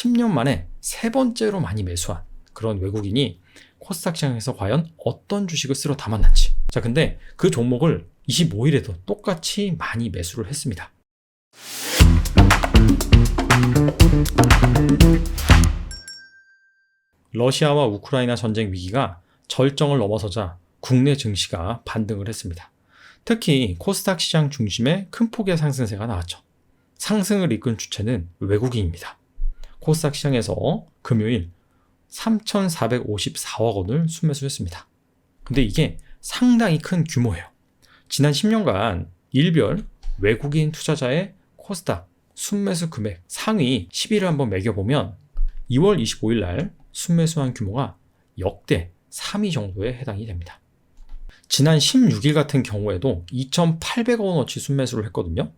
10년 만에 세 번째로 많이 매수한 그런 외국인이 코스닥 시장에서 과연 어떤 주식을 쓸어 담았는지. 자, 근데 그 종목을 25일에도 똑같이 많이 매수를 했습니다. 러시아와 우크라이나 전쟁 위기가 절정을 넘어서자 국내 증시가 반등을 했습니다. 특히 코스닥 시장 중심의 큰 폭의 상승세가 나왔죠. 상승을 이끈 주체는 외국인입니다. 코스닥 시장에서 금요일 3,454억 원을 순매수했습니다. 근데 이게 상당히 큰 규모예요. 지난 10년간 일별 외국인 투자자의 코스닥 순매수 금액 상위 10위를 한번 매겨보면 2월 25일 날 순매수한 규모가 역대 3위 정도에 해당이 됩니다. 지난 16일 같은 경우에도 2,800억 원어치 순매수를 했거든요.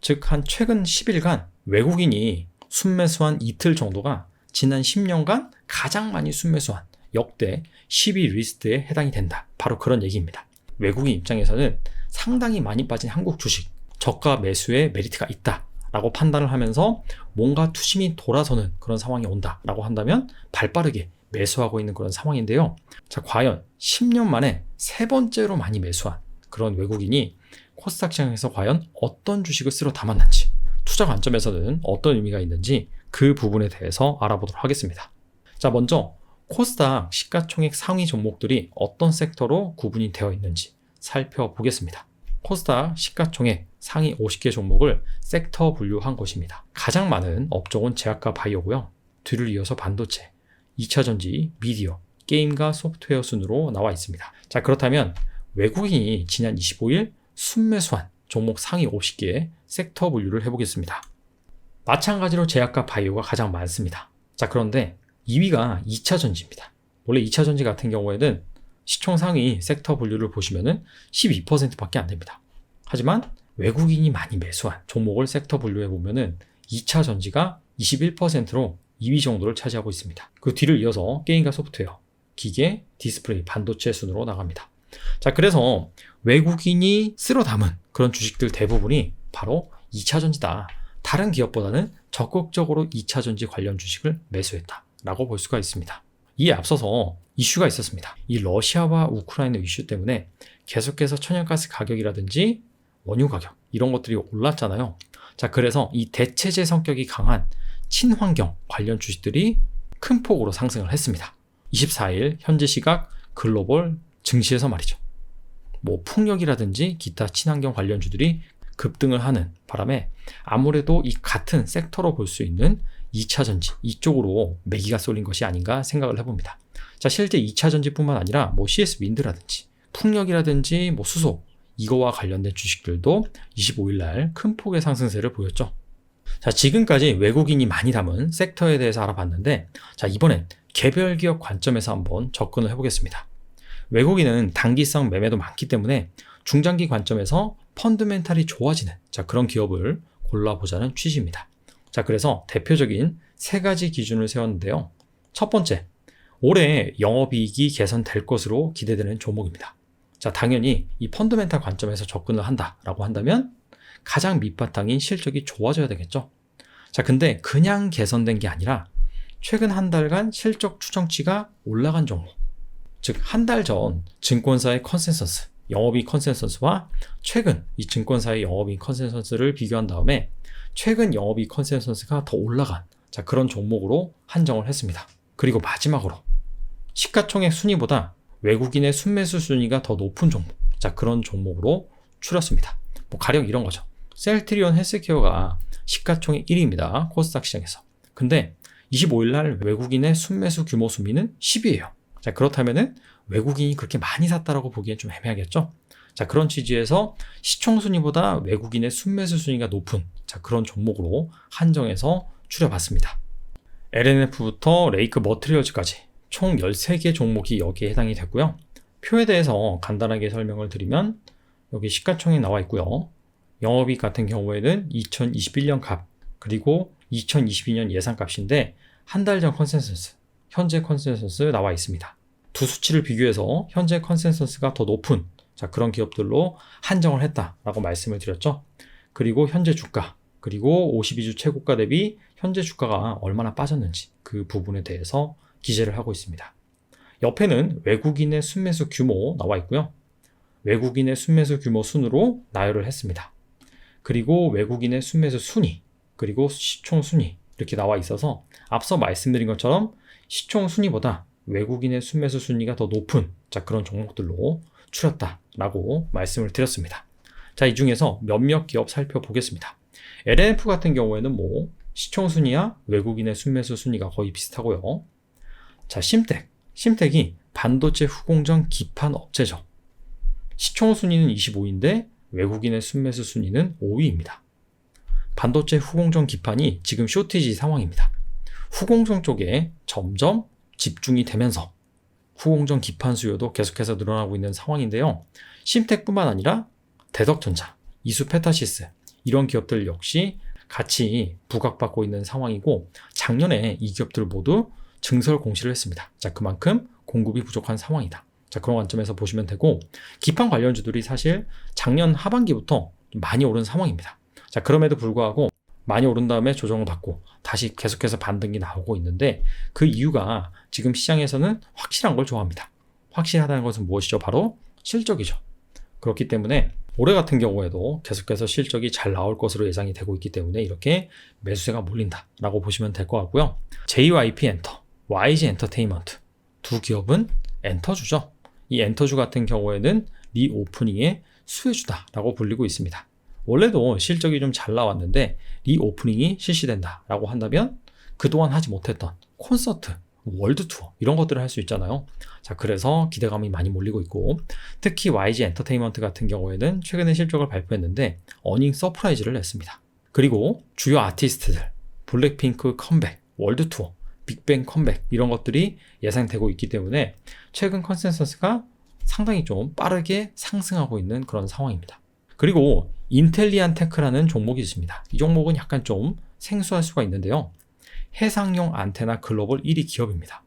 즉 한 최근 10일간 외국인이 순매수한 이틀 정도가 지난 10년간 가장 많이 순매수한 역대 10위 리스트에 해당이 된다. 바로 그런 얘기입니다. 외국인 입장에서는 상당히 많이 빠진 한국 주식, 저가 매수에 메리트가 있다 라고 판단을 하면서 뭔가 투심이 돌아서는 그런 상황이 온다 라고 한다면 발빠르게 매수하고 있는 그런 상황인데요. 자, 과연 10년 만에 세 번째로 많이 매수한 그런 외국인이 코스닥 시장에서 과연 어떤 주식을 쓸어 담았는지, 투자 관점에서는 어떤 의미가 있는지 그 부분에 대해서 알아보도록 하겠습니다. 자, 먼저 코스닥 시가총액 상위 종목들이 어떤 섹터로 구분이 되어 있는지 살펴보겠습니다. 코스닥 시가총액 상위 50개 종목을 섹터 분류한 것입니다. 가장 많은 업종은 제약과 바이오고요. 뒤를 이어서 반도체, 2차전지, 미디어, 게임과 소프트웨어 순으로 나와 있습니다. 자, 그렇다면 외국인이 지난 25일 순매수한 종목 상위 50개의 섹터 분류를 해보겠습니다. 마찬가지로 제약과 바이오가 가장 많습니다. 자, 그런데 2위가 2차전지입니다. 원래 2차전지 같은 경우에는 시총 상위 섹터 분류를 보시면은 12%밖에 안 됩니다. 하지만 외국인이 많이 매수한 종목을 섹터 분류해 보면은 2차전지가 21%로 2위 정도를 차지하고 있습니다. 그 뒤를 이어서 게임과 소프트웨어, 기계, 디스플레이, 반도체 순으로 나갑니다. 자, 그래서 외국인이 쓸어 담은 그런 주식들 대부분이 바로 2차전지다. 다른 기업보다는 적극적으로 2차전지 관련 주식을 매수했다라고 볼 수가 있습니다. 이에 앞서서 이슈가 있었습니다. 이 러시아와 우크라이나 이슈 때문에 계속해서 천연가스 가격이라든지 원유 가격 이런 것들이 올랐잖아요. 자, 그래서 이 대체재 성격이 강한 친환경 관련 주식들이 큰 폭으로 상승을 했습니다. 24일 현재 시각 글로벌 증시에서 말이죠. 풍력이라든지 기타 친환경 관련주들이 급등을 하는 바람에 아무래도 이 같은 섹터로 볼 수 있는 2차전지 이쪽으로 매기가 쏠린 것이 아닌가 생각을 해봅니다. 자, 실제 2차전지뿐만 아니라 CS 윈드라든지 풍력이라든지 수소 이거와 관련된 주식들도 25일 날 큰 폭의 상승세를 보였죠. 자, 지금까지 외국인이 많이 담은 섹터에 대해서 알아봤는데, 자, 이번엔 개별 기업 관점에서 한번 접근을 해보겠습니다. 외국인은 단기성 매매도 많기 때문에 중장기 관점에서 펀드멘탈이 좋아지는 그런 기업을 골라보자는 취지입니다. 자, 그래서 대표적인 세 가지 기준을 세웠는데요. 첫 번째, 올해 영업이익이 개선될 것으로 기대되는 종목입니다. 자, 당연히 이 펀드멘탈 관점에서 접근을 한다라고 한다면 가장 밑바탕인 실적이 좋아져야 되겠죠. 자, 근데 그냥 개선된 게 아니라 최근 한 달간 실적 추정치가 올라간 종목, 즉 한 달 전 증권사의 컨센서스, 영업이익 컨센서스와 최근 이 증권사의 영업이익 컨센서스를 비교한 다음에 최근 영업이익 컨센서스가 더 올라간 그런 종목으로 한정을 했습니다. 그리고 마지막으로 시가총액 순위보다 외국인의 순매수 순위가 더 높은 종목, 그런 종목으로 추렸습니다. 가령 이런 거죠. 셀트리온 헬스케어가 시가총액 1위입니다. 코스닥 시장에서. 근데 25일 날 외국인의 순매수 규모 순위는 10위예요. 자, 그렇다면은 외국인이 그렇게 많이 샀다라고 보기엔 좀 애매하겠죠? 자, 그런 취지에서 시총 순위보다 외국인의 순매수 순위가 높은 그런 종목으로 한정해서 추려봤습니다. LNF부터 레이크 머트리얼즈까지 총 13개 종목이 여기에 해당이 됐고요. 표에 대해서 간단하게 설명을 드리면 여기 시가총액 나와 있고요. 영업이익 같은 경우에는 2021년 값 그리고 2022년 예상값인데 한 달 전 컨센서스, 현재 컨센서스 나와 있습니다. 두 수치를 비교해서 현재 컨센서스가 더 높은 그런 기업들로 한정을 했다라고 말씀을 드렸죠. 그리고 현재 주가, 그리고 52주 최고가 대비 현재 주가가 얼마나 빠졌는지 그 부분에 대해서 기재를 하고 있습니다. 옆에는 외국인의 순매수 규모 나와 있고요. 외국인의 순매수 규모 순으로 나열을 했습니다. 그리고 외국인의 순매수 순위, 그리고 시총 순위 이렇게 나와 있어서 앞서 말씀드린 것처럼 시총 순위보다 외국인의 순매수 순위가 더 높은 그런 종목들로 추렸다라고 말씀을 드렸습니다. 자, 이 중에서 몇몇 기업 살펴보겠습니다. LNF 같은 경우에는 시총 순위야 외국인의 순매수 순위가 거의 비슷하고요. 자, 심텍이 반도체 후공정 기판 업체죠. 시총 순위는 25위인데 외국인의 순매수 순위는 5위입니다. 반도체 후공정 기판이 지금 쇼티지 상황입니다. 후공정 쪽에 점점 집중이 되면서 후공정 기판 수요도 계속해서 늘어나고 있는 상황인데요. 심텍뿐만 아니라 대덕전자, 이수페타시스 이런 기업들 역시 같이 부각받고 있는 상황이고 작년에 이 기업들 모두 증설 공시를 했습니다. 자, 그만큼 공급이 부족한 상황이다. 자, 그런 관점에서 보시면 되고 기판 관련주들이 사실 작년 하반기부터 많이 오른 상황입니다. 자, 그럼에도 불구하고 많이 오른 다음에 조정을 받고 다시 계속해서 반등이 나오고 있는데 그 이유가 지금 시장에서는 확실한 걸 좋아합니다. 확실하다는 것은 무엇이죠? 바로 실적이죠. 그렇기 때문에 올해 같은 경우에도 계속해서 실적이 잘 나올 것으로 예상이 되고 있기 때문에 이렇게 매수세가 몰린다라고 보시면 될 것 같고요. JYP 엔터, YG 엔터테인먼트 두 기업은 엔터주죠. 이 엔터주 같은 경우에는 리오프닝의 수혜주다라고 불리고 있습니다. 원래도 실적이 좀 잘 나왔는데 리오프닝이 실시된다라고 한다면 그동안 하지 못했던 콘서트, 월드 투어 이런 것들을 할 수 있잖아요. 자, 그래서 기대감이 많이 몰리고 있고 특히 YG 엔터테인먼트 같은 경우에는 최근에 실적을 발표했는데 어닝 서프라이즈를 냈습니다. 그리고 주요 아티스트들 블랙핑크 컴백, 월드 투어, 빅뱅 컴백 이런 것들이 예상되고 있기 때문에 최근 컨센서스가 상당히 좀 빠르게 상승하고 있는 그런 상황입니다. 그리고 인텔리안테크라는 종목이 있습니다. 이 종목은 약간 좀 생소할 수가 있는데요. 해상용 안테나 글로벌 1위 기업입니다.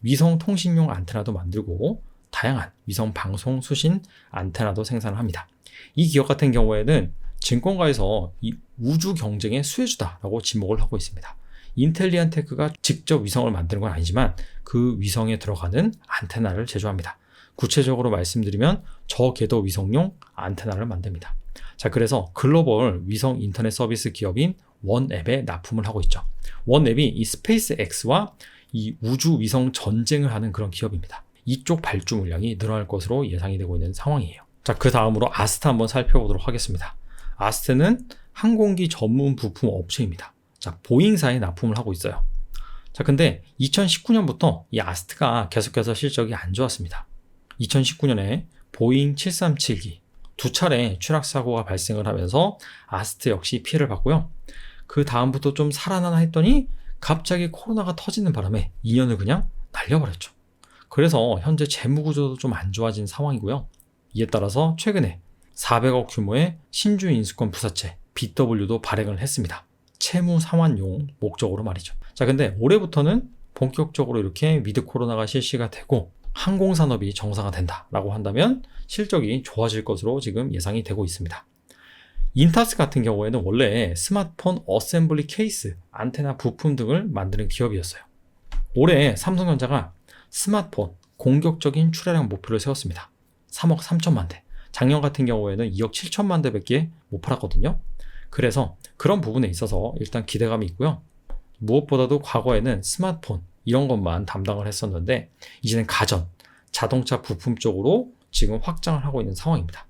위성 통신용 안테나도 만들고 다양한 위성 방송 수신 안테나도 생산을 합니다. 이 기업 같은 경우에는 증권가에서 이 우주 경쟁의 수혜주다라고 지목을 하고 있습니다. 인텔리안테크가 직접 위성을 만드는 건 아니지만 그 위성에 들어가는 안테나를 제조합니다. 구체적으로 말씀드리면 저궤도 위성용 안테나를 만듭니다. 자, 그래서 글로벌 위성 인터넷 서비스 기업인 원앱에 납품을 하고 있죠. 원앱이 이 스페이스X와 이 우주 위성 전쟁을 하는 그런 기업입니다. 이쪽 발주 물량이 늘어날 것으로 예상이 되고 있는 상황이에요. 자, 그 다음으로 아스트 한번 살펴보도록 하겠습니다. 아스트는 항공기 전문 부품 업체입니다. 자, 보잉사에 납품을 하고 있어요. 자, 근데 2019년부터 이 아스트가 계속해서 실적이 안 좋았습니다. 2019년에 보잉 737기 두 차례 추락 사고가 발생을 하면서 아스트 역시 피해를 봤고요. 그 다음부터 좀 살아나나 했더니 갑자기 코로나가 터지는 바람에 2년을 그냥 날려버렸죠. 그래서 현재 재무 구조도 좀 안 좋아진 상황이고요. 이에 따라서 최근에 400억 규모의 신주 인수권 부사채 BW도 발행을 했습니다. 채무 상환용 목적으로 말이죠. 자, 근데 올해부터는 본격적으로 이렇게 위드 코로나가 실시가 되고 항공산업이 정상화된다라고 한다면 실적이 좋아질 것으로 지금 예상이 되고 있습니다. 인타스 같은 경우에는 원래 스마트폰 어셈블리 케이스, 안테나 부품 등을 만드는 기업이었어요. 올해 삼성전자가 스마트폰 공격적인 출하량 목표를 세웠습니다. 3억 3천만 대. 작년 같은 경우에는 2억 7천만 대밖에 못 팔았거든요. 그래서 그런 부분에 있어서 일단 기대감이 있고요. 무엇보다도 과거에는 스마트폰 이런 것만 담당을 했었는데 이제는 가전, 자동차 부품 쪽으로 지금 확장을 하고 있는 상황입니다.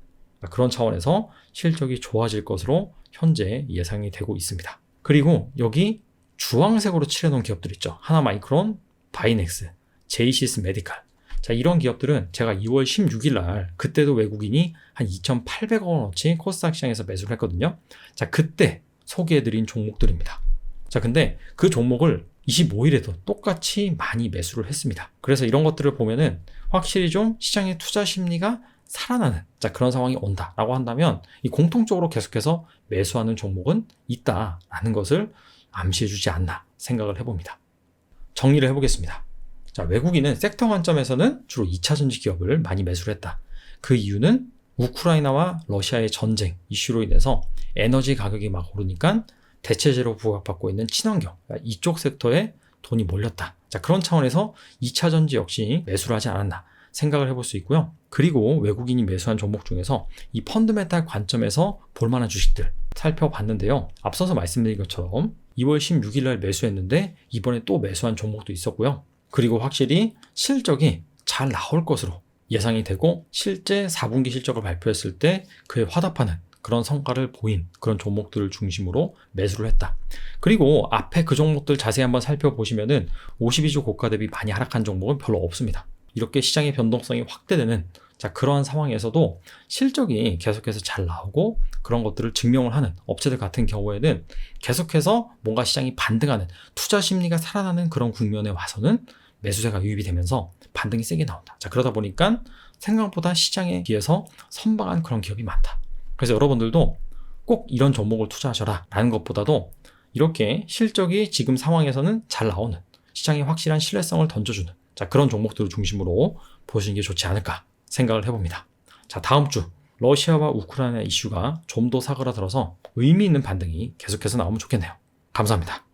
그런 차원에서 실적이 좋아질 것으로 현재 예상이 되고 있습니다. 그리고 여기 주황색으로 칠해놓은 기업들 있죠. 하나마이크론, 바이넥스, 제이시스 메디칼. 자, 이런 기업들은 제가 2월 16일 날 그때도 외국인이 한 2,800억 원어치 코스닥 시장에서 매수를 했거든요. 자, 그때 소개해드린 종목들입니다. 자, 근데 그 종목을 25일에도 똑같이 많이 매수를 했습니다. 그래서 이런 것들을 보면은 확실히 좀 시장의 투자 심리가 살아나는 그런 상황이 온다라고 한다면 이 공통적으로 계속해서 매수하는 종목은 있다라는 것을 암시해주지 않나 생각을 해봅니다. 정리를 해보겠습니다. 자, 외국인은 섹터 관점에서는 주로 2차전지 기업을 많이 매수를 했다. 그 이유는 우크라이나와 러시아의 전쟁 이슈로 인해서 에너지 가격이 막 오르니까 대체제로 부각받고 있는 친환경, 이쪽 섹터에 돈이 몰렸다. 자, 그런 차원에서 2차전지 역시 매수를 하지 않았나 생각을 해볼 수 있고요. 그리고 외국인이 매수한 종목 중에서 이 펀드멘탈 관점에서 볼만한 주식들 살펴봤는데요. 앞서서 말씀드린 것처럼 2월 16일 날 매수했는데 이번에 또 매수한 종목도 있었고요. 그리고 확실히 실적이 잘 나올 것으로 예상이 되고 실제 4분기 실적을 발표했을 때 그에 화답하는 그런 성과를 보인 그런 종목들을 중심으로 매수를 했다. 그리고 앞에 그 종목들 자세히 한번 살펴보시면은 52주 고가 대비 많이 하락한 종목은 별로 없습니다. 이렇게 시장의 변동성이 확대되는 그러한 상황에서도 실적이 계속해서 잘 나오고 그런 것들을 증명을 하는 업체들 같은 경우에는 계속해서 뭔가 시장이 반등하는 투자 심리가 살아나는 그런 국면에 와서는 매수세가 유입이 되면서 반등이 세게 나온다. 그러다 보니까 생각보다 시장에 비해서 선방한 그런 기업이 많다. 그래서 여러분들도 꼭 이런 종목을 투자하셔라 라는 것보다도 이렇게 실적이 지금 상황에서는 잘 나오는 시장에 확실한 신뢰성을 던져주는 그런 종목들을 중심으로 보시는 게 좋지 않을까 생각을 해봅니다. 다음 주 러시아와 우크라이나 이슈가 좀 더 사그라들어서 의미 있는 반등이 계속해서 나오면 좋겠네요. 감사합니다.